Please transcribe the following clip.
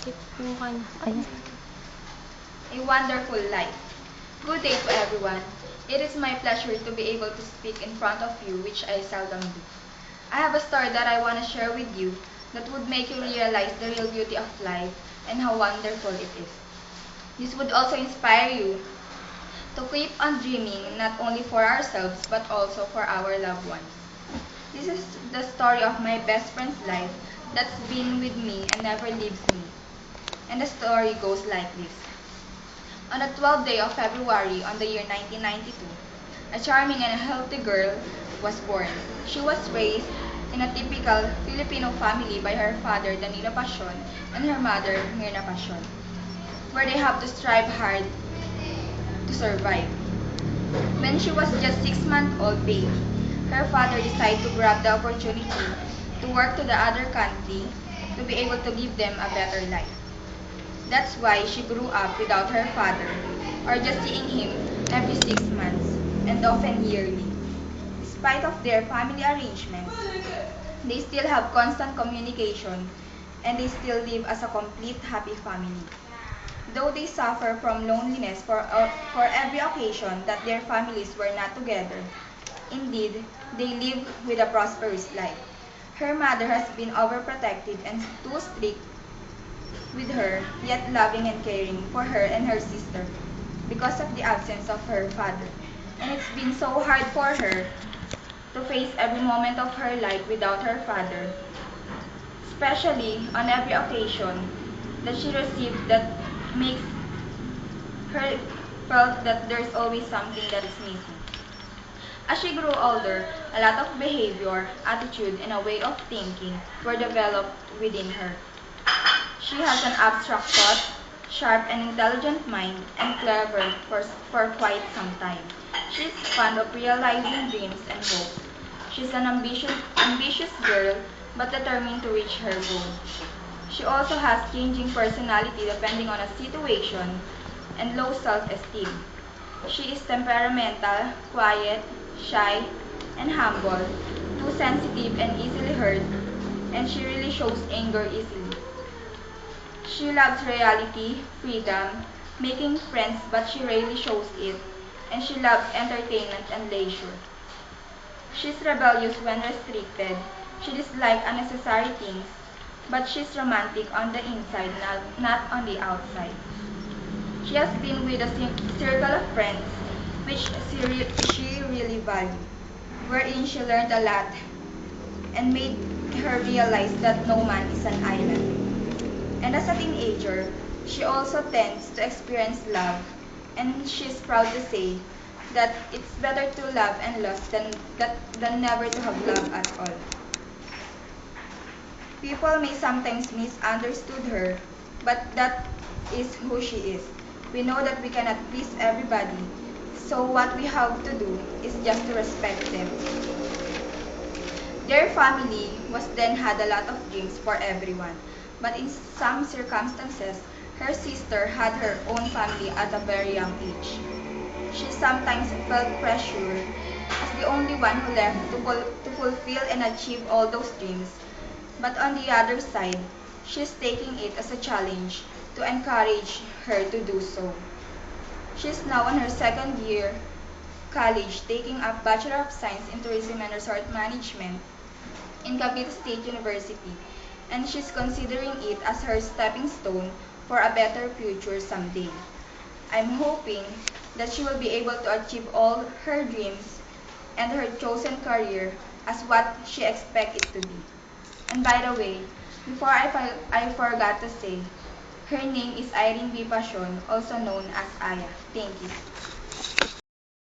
Mukha niya. Ayan. A wonderful life. Good day to everyone. It is my pleasure to be able to speak in front of you, which I seldom do. I have a story that I want to share with you that would make you realize the real beauty of life and how wonderful it is. This would also inspire you to keep on dreaming not only for ourselves but also for our loved ones. This is the story of my best friend's life that's been with me and never leaves me. And the story goes like this. On the 12th day of February on the year 1992, a charming and healthy girl was born. She was raised in a typical Filipino family by her father Danilo Pasion and her mother Mirna Pasion, where they have to strive hard to survive. When she was just 6-month-old baby, her father decided to grab the opportunity to work to the other country to be able to give them a better life. That's why she grew up without her father, or just seeing him every 6 months, and often yearly. Despite of their family arrangements, they still have constant communication, and they still live as a complete happy family. Though they suffer from loneliness for every occasion that their families were not together, indeed, they live with a prosperous life. Her mother has been overprotective and too strict with her, yet loving and caring for her and her sister because of the absence of her father. And it's been so hard for her to face every moment of her life without her father, especially on every occasion that she received that makes her felt that there's always something that is missing. As she grew older, a lot of behavior, attitude, and a way of thinking were developed within her. She has an abstract thought, sharp and intelligent mind, and clever for quite some time. She is fond of realizing dreams and hopes. She's an ambitious girl, but determined to reach her goal. She also has changing personality depending on a situation and low self-esteem. She is temperamental, quiet, shy, and humble, too sensitive and easily hurt, and she really shows anger easily. She loves reality, freedom, making friends, but she rarely shows it, and she loves entertainment and leisure. She's rebellious when restricted. She dislikes unnecessary things, but she's romantic on the inside, not on the outside. She has been with a circle of friends, which she really valued, wherein she learned a lot and made her realize that no man is an island. And as a teenager, she also tends to experience love, and she's proud to say that it's better to love and lust than never to have love at all. People may sometimes misunderstood her, but that is who she is. We know that we cannot please everybody, so what we have to do is just to respect them. Their family was then had a lot of dreams for everyone, but in some circumstances, her sister had her own family at a very young age. She sometimes felt pressure as the only one who left to fulfill and achieve all those dreams. But on the other side, she's taking it as a challenge to encourage her to do so. She's now in her second year college taking up Bachelor of Science in Tourism and Resort Management in Cavite State University, and she's considering it as her stepping stone for a better future someday. I'm hoping that she will be able to achieve all her dreams and her chosen career as what she expects it to be. And by the way, before I forgot to say, her name is Irene B. Pasion, also known as Aya. Thank you.